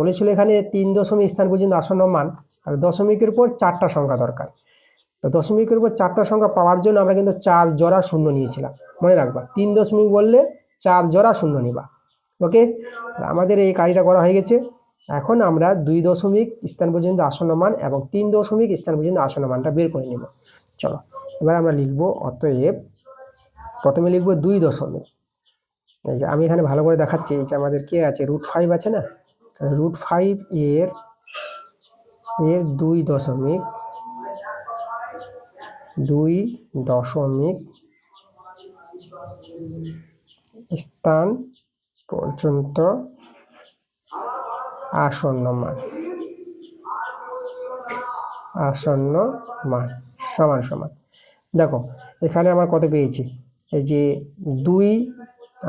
বলেছিল এখানে 3 দশমিক স্থান পর্যন্ত আসন্ন মান, তাহলে দশমিকের উপর 4টা সংখ্যা দরকার। তো দশমিকের উপর 4টা সংখ্যা পাওয়ার জন্য আমরা কিন্তু 4 জোড়া 0 নিয়েছিলাম, মনে রাখবা। 3 দশমিক বললে 4 জোড়া 0 নিবা, ওকে। আমাদের এই কাজটা করা হয়ে গেছে। এখন আমরা 2 দশমিক স্থান পর্যন্ত আসন্ন মান এবং 3 দশমিক স্থান পর্যন্ত আসন্ন মানটা বের করে নেব। চলো এবার আমরা লিখব, অতএব প্রথমে লিখব 2 দশমিক। এই যে আমি এখানে ভালো করে দেখাচ্ছি, এই যে আমাদের কি আছে, √5 আছে না, √5 এর 2 দশমিক 2 দশমিক স্থান পর্যন্ত আসন্ন মান সমান সমান। দেখো এখানে আমার কত পেয়েছি, এই যে 2,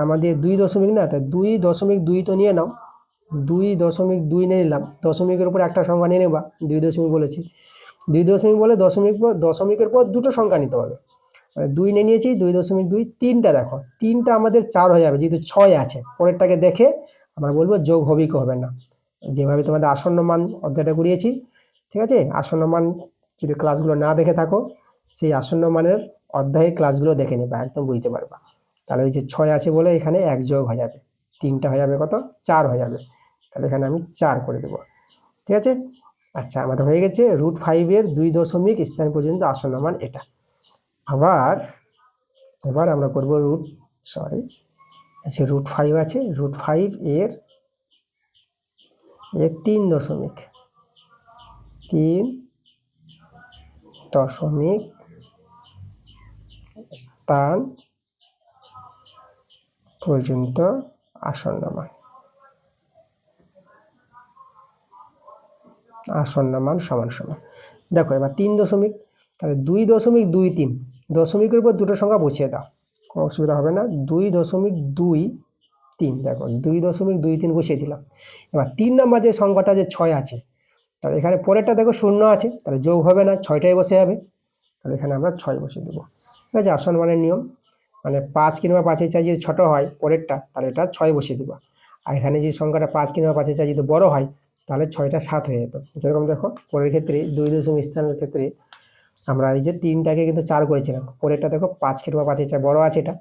আমাদের 2 দশমিক না, তাই 2 দশমিক 2 তো নিয়ে নাও, 2 দশমিক 2 নিয়ে নিলাম। দশমিকের উপর একটা সংখ্যা নিয়ে নেবা, 2 দশমিক বলেছি, 2 দশমিক বলে দশমিকের পর দুটো সংখ্যা নিতে হবে, মানে 2 নিয়ে নিয়েছি, 2 দশমিক 2, 3টা দেখো, 3টা আমাদের 4 হয়ে যাবে, যেহেতু 6 আছে। পরেরটাকে দেখে আমরা বলবো যোগ হবে কি হবে না, যেভাবে তোমাদের আসন্ন মান অধ্যায়টা করিয়েছি, ঠিক আছে। আসন্ন মান যদি ক্লাসগুলো না দেখে থাকো সেই আসন্ন মানের অধ্যায়ের ক্লাসগুলো দেখে নেবে, একদম বুঝতে পারবা। তাহলে এই যে 6 আছে বলে এখানে 1 যোগ হয়ে যাবে, 3টা হয়ে যাবে কত, 4 হয়ে যাবে। তাহলে এখানে আমি 4 করে দেবো। ঠিক আছে। আচ্ছা, আমাদের হয়ে গেছে √5 2 দশমিক স্থান পর্যন্ত আসন্ন মান এটা। এবার আমরা করবো √5 আছে, √5 এর 3 দশমিক স্থান পর্যন্ত আসন্ন মান সমান সমান। দেখো এবার 3 দশমিক, তাহলে 2.23 দশমিকের উপর দুটো সংখ্যা বসিয়ে দাও, কোনো অসুবিধা হবে না। 2.23, দেখো 2.23 বসিয়ে দিলাম। এবার 3 নম্বর যে সংখ্যাটা যে 6 আছে, তাহলে এখানে পরেরটা দেখো 0 আছে, তাহলে যোগ হবে না, 6টাই বসে যাবে। তাহলে এখানে আমরা 6 বসিয়ে দেবো। ঠিক আছে, আসন্ন মানের নিয়ম, মানে 5 কিংবা 5-এর চাই যদি ছোটো হয় পরেরটা, তাহলে এটা 6 বসিয়ে দেবো। আর এখানে যে সংখ্যাটা 5 কিংবা 5-এর চাই যদি বড় হয়, তাহলে 6টা 7 হয়ে যেত। যেরকম দেখো পরের ক্ষেত্রে 2 দশমিক স্থানের ক্ষেত্রে আমরা এই যে 3টাকে কিন্তু 4 করেছিলাম, পরেরটা দেখো 5 কিংবা 5-এর চাই বড় আছে, এটা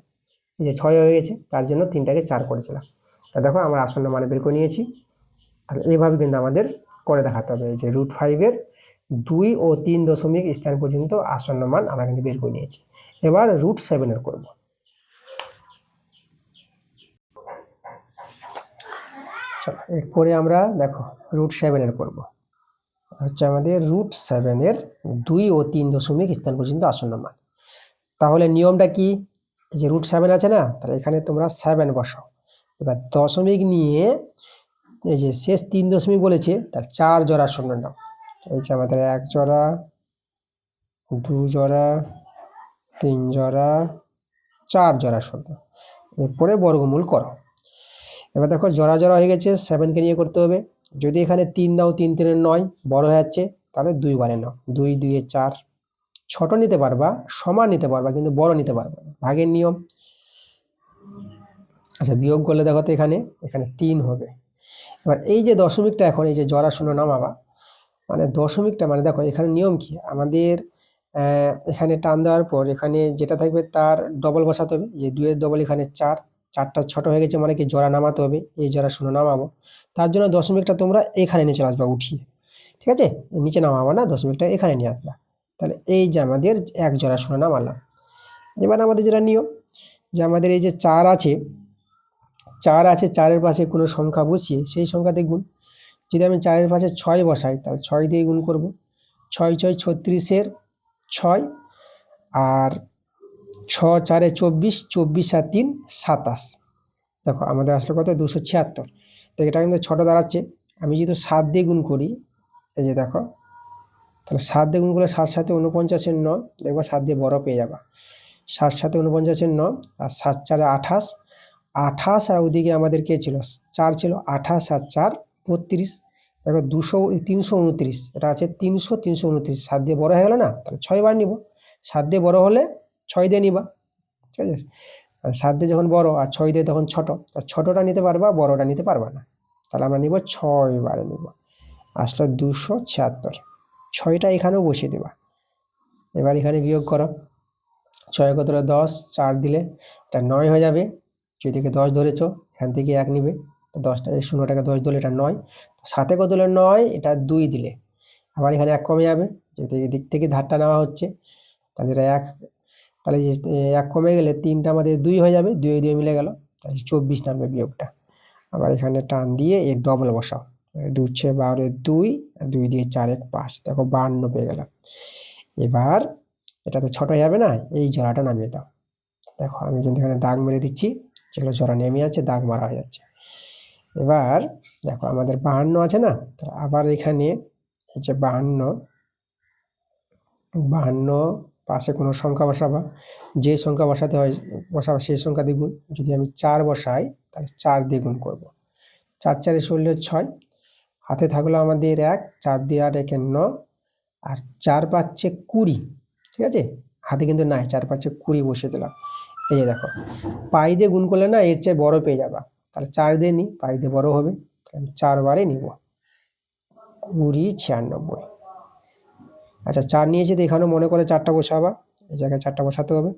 এই যে 6 হয়ে গেছে, তার জন্য 3টাকে 4 করেছিলাম। তা দেখো আমরা আসন্ন মানে বের করে নিয়েছি। তাহলে এইভাবে কিন্তু আমাদের করে দেখাতে হবে, এই যে √5 এর 2 ও 3 দশমিক স্থান পর্যন্ত আসন্ন মান আমরা কিন্তু বের করে নিয়েছি। এবার √7 এর করবো। চলো এরপরে আমরা দেখো √7 এর করবো, হচ্ছে আমাদের √7 এর 2 ও 3 দশমিক স্থান পর্যন্ত আসন্ন মান। তাহলে নিয়মটা কি, এই যে √7 আছে না, তাহলে এখানে তোমরা 7 বসাও। এবার দশমিক নিয়ে এই যে শেষ 3 দশমিক বলেছে, তার 4 জোড়া শূন্য নাও। এই যে আমাদের 1 জোড়া, 2 জোড়া, 3 জোড়া, 4 জোড়া শূন্য। এরপরে বর্গমূল করো। এবার দেখো জোড়া জোড়া হয়ে গেছে, 7কে নিয়ে করতে হবে। যদি এখানে 3 নাও, 3 3 9, বড় হয়ে যাচ্ছে, তাহলে 2 বারে নাও, 2 2 4। ছোট নিতে পারবা, সমান নিতে পারবা, কিন্তু বড় নিতে পারবা না, ভাগের নিয়ম। আচ্ছা, বিয়োগ করলে দেখো তো এখানে 3 হবে। এবার এই যে দশমিকটা, এখন এই যে জোড়া শূন্য নামাবা, মানে দশমিকটা, মানে দেখো এখানে নিয়ম কি, আমাদের এখানে টান দেওয়ার পর এখানে যেটা থাকবে তার ডবল বসাতে হবে। যে 2 এর ডবল এখানে 4, 4টা ছোট হয়ে গেছে, মানে কি জোড়া নামাতে হবে, এই জোড়া শূন্য নামাবো। তার জন্য দশমিকটা তোমরা এখানে নিয়ে চলে আসবা উঠিয়ে। ঠিক আছে, নিচে নামাবো না, দশমিকটা এখানে নিয়ে আসবা। তাহলে এই যে আমাদের 1 জোড়া শূন্য নামালাম। এবার আমাদের যেটা নিয়ম, যে আমাদের এই যে 4 আছে, 4-এর পাশে কোনো সংখ্যা বসিয়ে সেই সংখ্যাতে গুণ। যদি আমি 4-এর পাশে 6 বসাই, তাহলে 6 দিয়ে গুণ করব। 6 6 36-এর 6, আর 6 4 24, 24 আর 3 27। দেখো আমাদের আসলে কত, 276। তো এটা কিন্তু ছোট দাঁড়াচ্ছে। আমি যদি 7 দিয়ে গুণ করি, এই যে দেখো, তাহলে 7 দিয়ে গুণ করলে 7 7 49-এর 9, দেখবা 7 দিয়ে বড় পেয়ে যাবা। 7 7 49-এর 9, আর 7 4 28, 28, আর ওদিকে আমাদের কে ছিল, 4 ছিল, 28 আর 4 32। দেখো 329, এটা আছে 300 329, 7 দিয়ে বড় হয়ে গেল না, তাহলে 6 বার নিব। 7 দিয়ে বড় হলে 6 দিয়ে নিবা। ঠিক আছে, আর 7 দিয়ে যখন বড় আর 6 দিয়ে তখন ছোট, ছোটটা নিতে পারবা, বড়টা নিতে পারবা না। তাহলে আমরা নিব 6 বারে নিব, আসলে 276। 6টা এখানেও বসিয়ে দেবা। এবার এখানে বিয়োগ করো, 6 কত, 10, 4 দিলে এটা 9 হয়ে যাবে। যেদিকে 10 ধরেছ, এখান থেকে 1 নিবে, তো 10টা, এই 0টাকে 10 দিলে এটা 9। 7 কত হলো 9, এটা 2 দিলে আবার এখানে 1 কমে যাবে, যেহেতু এদিক থেকে ধারটা নেওয়া হচ্ছে। তাহলে এটা 1, তাহলে যে 1 কমে গেলে 3টা আমাদের 2 হয়ে যাবে, 2 2 মিলে গেল, তাহলে 24 নামবে বিয়োগটা। আবার এখানে টান দিয়ে এর ডবল বসাও, 2 6 12 2, 2 দিয়ে 4 1 5, দেখো 52 পেয়ে গেলাম। এবার এটা তো ছোট হয়ে যাবে না, এই জোড়াটা নামিয়ে দাও। দেখো আমি কিন্তু এখানে দাগ মেরে দিচ্ছি, যেগুলো জোড়া নেমে যাচ্ছে দাগ মারা হয়ে যাচ্ছে। এবার দেখো আমাদের 52 আছে না, তো আবার এখানে এই যে 52 পাশে কোনো সংখ্যা বসাবা, যে সংখ্যা বসাতে হয় বসাবা সেই সংখ্যা দ্বিগুণ। যদি আমি 4 বসাই, তাহলে 4 দিয়ে গুণ করবো। 4 4 16 6, হাতে থাকলো আমাদের 1, 4 দিয়ে 8 1 9, আর 4 5 20। ঠিক আছে, হাতে কিন্তু নাই, 4 5 20 বসিয়ে দিলাম। এই যে দেখো, পাই দিয়ে গুণ করলে না এর চেয়ে বড় পেয়ে যাবা। তাহলে 4 দিয়ে নিই, পাই দিয়ে বড় হবে, আমি 4 বারে নিব, 20 96। আচ্ছা 4 নিয়েছি তো এখানেও মনে করে 4টা বসাবা, এই জায়গায় 4টা বসাতে হবে।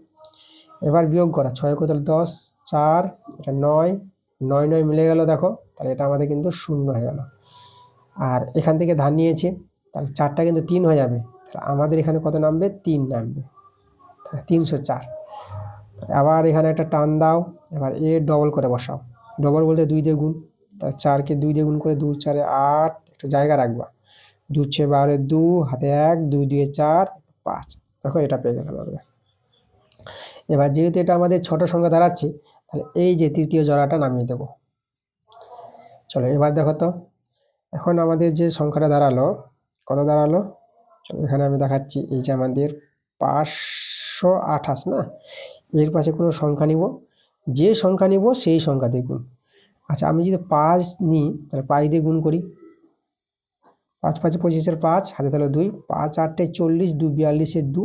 এবার বিয়োগ করা, 6 কত 10, 4, এটা 9, 9 9 মিলে গেল দেখো, তাহলে এটা আমাদের কিন্তু 0 হয়ে গেল। আর এখান থেকে ধার নিয়েছি, তাহলে 4টা কিন্তু 3 হয়ে যাবে, তাহলে আমাদের এখানে কত নামবে, 3 নামবে, তাহলে 304। আবার এখানে একটা টান দাও, এবার ডবল করে বসাও, ডবল বলতে 2 দিয়ে গুণ, তাহলে 4কে 2 দিয়ে গুণ করে 2 4 8, একটু জায়গা রাখবা, 2 6 12 2, হাতে 1, 2 2 4 5, দেখো এটা পেয়ে গেলাম আমরা। এবার যেহেতু এটা আমাদের ছোট সংখ্যা দাঁড়াচ্ছে, তাহলে এই যে তৃতীয় জোড়াটা নামিয়ে দেবো। চলো এবার দেখো তো, এখন আমাদের যে সংখ্যাটা দাঁড়ালো, কত দাঁড়ালো, চলো এখানে আমি দেখাচ্ছি, এই যে আমাদের 528 না, এর পাশে কোনো সংখ্যা নিব, যে সংখ্যা নিব সেই সংখ্যা দিয়ে গুণ। আচ্ছা আমি যদি 5 নিই, তাহলে 5 দিয়ে গুণ করি, 5 5 25 5, হাতে থাকলো 2, 5 8 40, 2 42 2,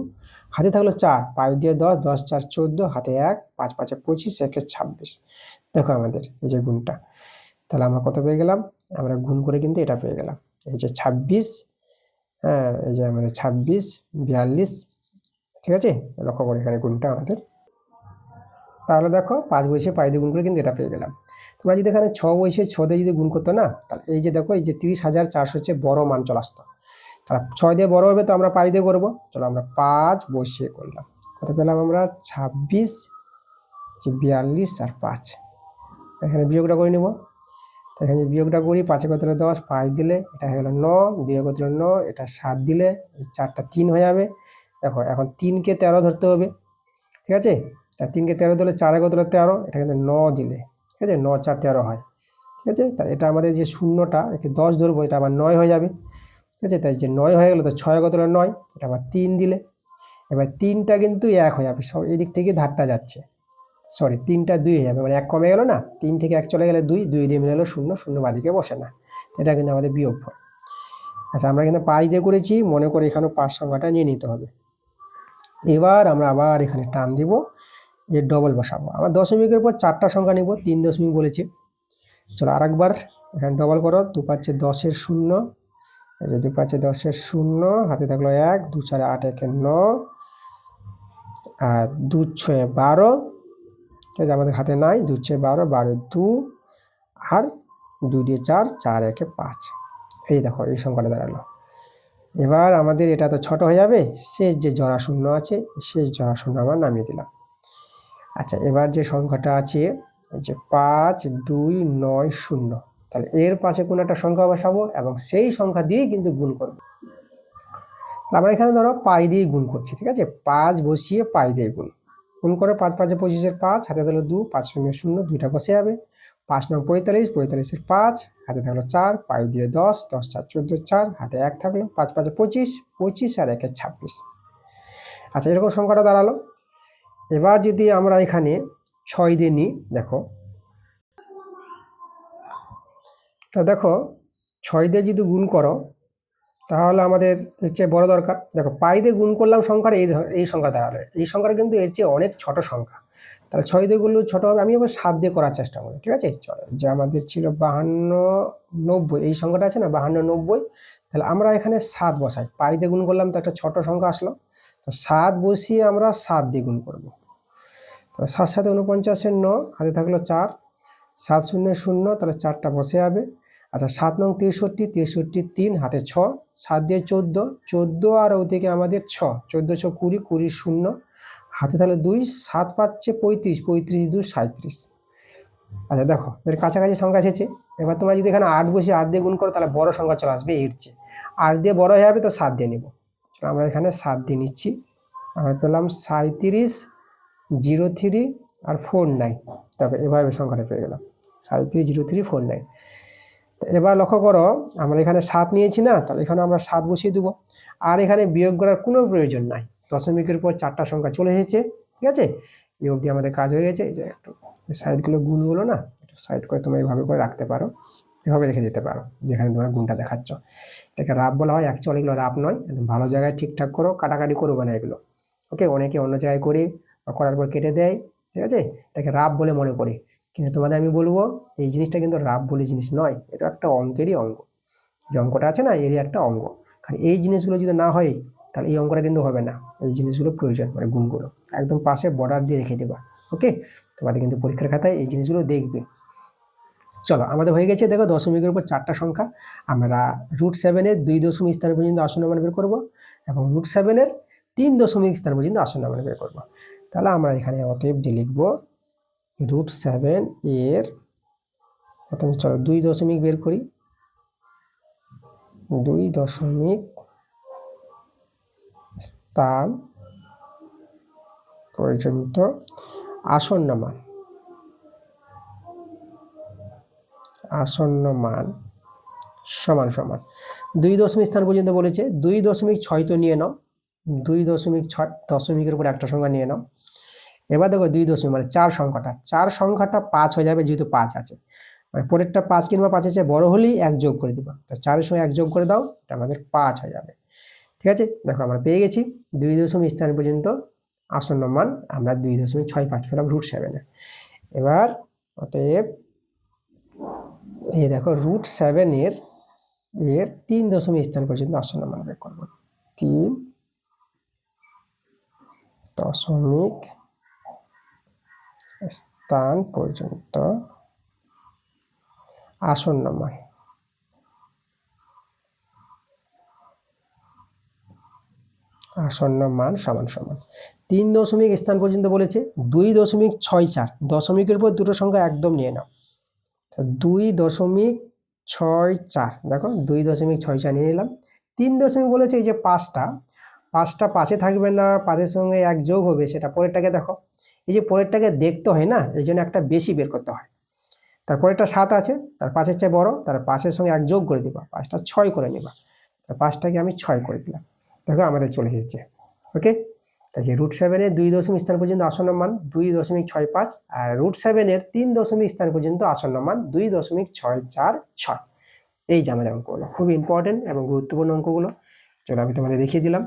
হাতে থাকলো 4, 5 দিয়ে 10, 10 4 14, হাতে 1, 5 5 25, 1 26। দেখো আমাদের এই যে গুণটা, তাহলে আমরা কত পেয়ে গেলাম, আমরা গুণ করে কিন্তু এটা পেয়ে গেলাম, এই যে 26, হ্যাঁ এই যে আমাদের 26 42, ঠিক আছে, লক্ষ্য করে এখানে গুণটা আমাদের। তাহলে দেখো 5 বসে 5 দিয়ে গুণ করে কিন্তু এটা পেয়ে গেলাম। তোমরা যদি এখানে 6 বসে 6 দিয়ে যদি গুণ করতো না, তাহলে এই যে দেখো এই যে 30,400 হচ্ছে বড় মান চলে আসতো, তাহলে 6 দিয়ে বড় হবে তো আমরা 5 দিয়ে করবো, চলো আমরা 5 বসিয়ে করলাম, কত পেলাম আমরা 26, 42 আর 5, এখানে বিয়োগটা করে নিব, এখানে বিয়োগটা করি, 5 কত 10, 5 দিলে এটা হয়ে গেল 9, 2 কত 9, এটা 7 দিলে এই 4টা 3 হয়ে যাবে। দেখো এখন 3কে 13 ধরতে হবে, ঠিক আছে, 3কে 13 দিলে 4 কত 13, এটা কিন্তু 9 দিলে, ঠিক আছে, 9 4 13 হয়, ঠিক আছে, তাহলে এটা আমাদের যে শূন্যটা একে 10 ধরবো, এটা আবার 9 হয়ে যাবে, ঠিক আছে, তাই যে 9 হয়ে গেল, তো 6 কত 9, এটা আবার 3 দিলে, এবার 3টা কিন্তু 1 হয়ে যাবে, সব এই দিক থেকে ধারটা যাচ্ছে, সরি 3টা 2 হয়ে যাবে, মানে 1 কমে গেল না, 3 থেকে 1 চলে গেলে 2, 2 দিয়ে মিলে হলো 0, 0 বাদিকে বসে না, এটা কিন্তু আমাদের বিয়োগফল। আচ্ছা আমরা কিন্তু 5 দিয়ে করেছি, মনে করে এখানে 5 সংখ্যাটা নিয়ে নিতে হবে। এবার আমরা আবার এখানে টান দিব, এর ডবল বসাবো, আমরা দশমিকের পর 4টা সংখ্যা নিব, 3 দশমিক বলেছি, চলো আরেকবার এখানে ডবল করো, 2 5 10 0, এই যে 2 5 10 0, হাতে থাকলো 1, 2 4 8 1 9, আর 2 6 12, ঠিক আছে, আমাদের হাতে নাই, 2 6 12, 12 2, আর 2 দিয়ে 4, 4 1 5, এই দেখো এই সংখ্যাটা দাঁড়ালো। এবার আমাদের এটা তো ছোট হয়ে যাবে, শেষ যে জোড়া শূন্য আছে, শেষ জোড়া শূন্য আমরা নামিয়ে দিলাম। আচ্ছা এবার যে সংখ্যাটা আছে, এই যে 5 2 9 0, তাহলে এর পাশে কোনো একটা সংখ্যা বসাবো এবং সেই সংখ্যা দিয়েই কিন্তু গুণ করবো। আমরা এখানে ধরো পাই দিয়ে গুণ করছি, ঠিক আছে, 5 বসিয়ে পাই দিয়ে গুণ, গুণ করে 5 5 25 5, হাতে থাকলো 2, 5 0 0, 2টা বসে যাবে, 5 9 45, 45 5, হাতে থাকলো 4, পাই দিয়ে 10, 10 4 14 4, হাতে 1 থাকলো, 5 5 25, 25 আর 1 26। আচ্ছা এরকম সংখ্যাটা দাঁড়ালো। এবার যদি আমরা এখানে 6 দিয়ে নিই, দেখো তো দেখো 6 দিয়ে যদি গুণ করো, তাহলে আমাদের এর চেয়ে বড় দরকার, দেখো পাই দিয়ে গুণ করলাম সংখ্যার এই সংখ্যা দাঁড়ালো, এই সংখ্যাটা কিন্তু এর চেয়ে অনেক ছোট সংখ্যা, তাহলে 6 দিয়ে গুণলে ছোট হবে, আমি আবার 7 দিয়ে করার চেষ্টা করি, ঠিক আছে, চলো যে আমাদের ছিল 52 90, এই সংখ্যাটা আছে না 52 90, তাহলে আমরা এখানে 7 বসাই, পাই দিয়ে গুণ করলাম তো একটা ছোট সংখ্যা আসলো, তো 7 বসিয়ে আমরা 7 দিয়ে গুণ করবো, তো 7 7 49 9, হাতে থাকলো 4, 7 0 0, তাহলে 4টা বসে যাবে। আচ্ছা 7 9 63, 63 3, হাতে 6, 7 দিয়ে 14, 14 আর ওদিকে আমাদের 6, 14 6 20, 20 0, হাতে তাহলে 2, 7 পাচ্ছে 35, 35 2 37। আচ্ছা দেখো এর কাছাকাছি সংখ্যা এসেছে। এবার তোমরা যদি এখানে 8 বসে 8 দিয়ে গুণ করো, তাহলে বড় সংখ্যা চলে আসবে এর চেয়ে, 8 দিয়ে বড় হয়ে যাবে, তো 7 দিয়ে নিব, আমরা এখানে 7 দিয়ে নিচ্ছি, আমরা পেলাম 37 03 আর 49, দেখো এভাবে সংখ্যাটা পেয়ে গেলাম 37 03 49। এবার লক্ষ্য করো আমরা এখানে 7 নিয়েছি না, তাহলে এখানে আমরা 7 বসিয়ে দেবো, আর এখানে বিয়োগ করার কোনো প্রয়োজন নাই, দশমিকের পর 4টা সংখ্যা চলে এসেছে, ঠিক আছে, এই অবধি আমাদের কাজ হয়ে গেছে। এই যে একটু সাইডগুলো গুণগুলো না একটু সাইড করে তোমরা এইভাবে করে রাখতে পারো, এভাবে রেখে দিতে পারো যেখানে তোমরা গুণটা দেখাচ্ছ, এটাকে রাফ বলা হয়, অ্যাকচুয়ালি এগুলো রাফ নয়, একদম ভালো জায়গায় ঠিকঠাক করো, কাটাকাটি করবো না এগুলো, ওকে, অনেকে অন্য জায়গায় করে করার পর কেটে দেয়, ঠিক আছে, এটাকে রাফ বলে মনে করে, কিন্তু তোমাদের আমি বলবো এই জিনিসটা কিন্তু রাফ বলে জিনিস নয়, এটা একটা অঙ্কেরই অঙ্গ, যে অঙ্কটা আছে না এরই একটা অঙ্গ, কারণ এই জিনিসগুলো যদি না হয় তাহলে এই অঙ্কটা কিন্তু হবে না, এই জিনিসগুলো প্রয়োজন, মানে গুণগুলো একদম পাশে বর্ডার দিয়ে রেখে দেবা। ওকে, তোমাদের কিন্তু পরীক্ষার খাতায় এই জিনিসগুলো দেখবে। চলো আমাদের হয়ে গেছে, দেখো দশমিকের উপর 4টা সংখ্যা, আমরা √7-এর 2 দশমিক স্থান পর্যন্ত আসন্ন মান বের করবো এবং √7-এর 3 দশমিক স্থান পর্যন্ত আসন্ন মান বের করবো। তাহলে আমরা এখানে অতএব ডি লিখবো √7 এর প্রথমে চলো 2 দশমিক বের করি, 2 দশমিক স্থান পর্যন্ত আসন্ন মান, আসন্ন মান সমান সমান 2 দশমিক স্থান পর্যন্ত বলেছে, 2.6 তো নিয়ে নাও, 2.6 দশমিকের উপর একটা সংখ্যা নিয়ে নাও। এবার দেখো 2 দশমিক মানে 4 সংখ্যাটা 5 হয়ে যাবে, যেহেতু 5 আছে, মানে পরেরটা 5 কিংবা 5-এর চেয়ে বড় হলেই 1 যোগ করে দিবা, তো 4-এর সঙ্গে 1 যোগ করে দাও, এটা আমাদের 5 হয়ে যাবে। ঠিক আছে, দেখো আমরা পেয়ে গেছি 2 দশমিক স্থান পর্যন্ত আসন্ন মান, আমরা 2.65 পেলাম √7-এ। এবার অতএব এই দেখো √7-এর 3 দশমিক স্থান পর্যন্ত আসন্ন মান বের করবো, 3 দশমিক স্থান পর্যন্ত আসন্ন মান, আসন্ন মান সমান সমান 3 দশমিক স্থান পর্যন্ত বলেছে 2.64, দশমিকের উপর দুটো সংখ্যা একদম নিয়ে নাও, 2.64, দেখো 2.64 নিয়ে নিলাম। 3 দশমিক বলেছে এই যে 5টা 5-এ থাকবে না, 5-এর সঙ্গে 1 যোগ হবে, সেটা পরেরটাকে দেখো, এই যে পরেরটাকে দেখতে হয় না, এই জন্য একটা বেশি বের করতে হয়। তারপরেরটা 7 আছে, তার 5-এর চেয়ে বড়, তার 5-এর সঙ্গে 1 যোগ করে দিবা, 5টা 6 করে নিবা, তার 5টাকে আমি 6 করে দিলাম, দেখো আমাদের চলে এসেছে। ওকে, তাই √7-এর 2 দশমিক স্থান পর্যন্ত আসন্ন মান 2.65 আর √7-এর 3 দশমিক স্থান পর্যন্ত আসন্ন মান 2.646। এই যে আমাদের অঙ্কগুলো খুবই ইম্পর্টেন্ট এবং গুরুত্বপূর্ণ অঙ্কগুলো, চলো আমি তোমাদের দেখিয়ে দিলাম।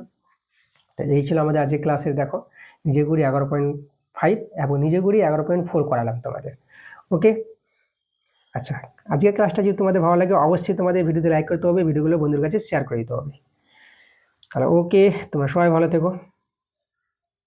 তো এই ছিল আমাদের আজকের ক্লাসের, দেখো নিজে করি 11.5 এবং নিজে করি 11.4 করালাম তোমাদের। ওকে, আচ্ছা আজকের ক্লাসটা যদি তোমাদের ভালো লাগে অবশ্যই তোমাদের ভিডিওতে লাইক করতে হবে, ভিডিওগুলো বন্ধুদের কাছে শেয়ার করে দিতে হবে। তাহলে ওকে, তোমরা সবাই ভালো থেকো।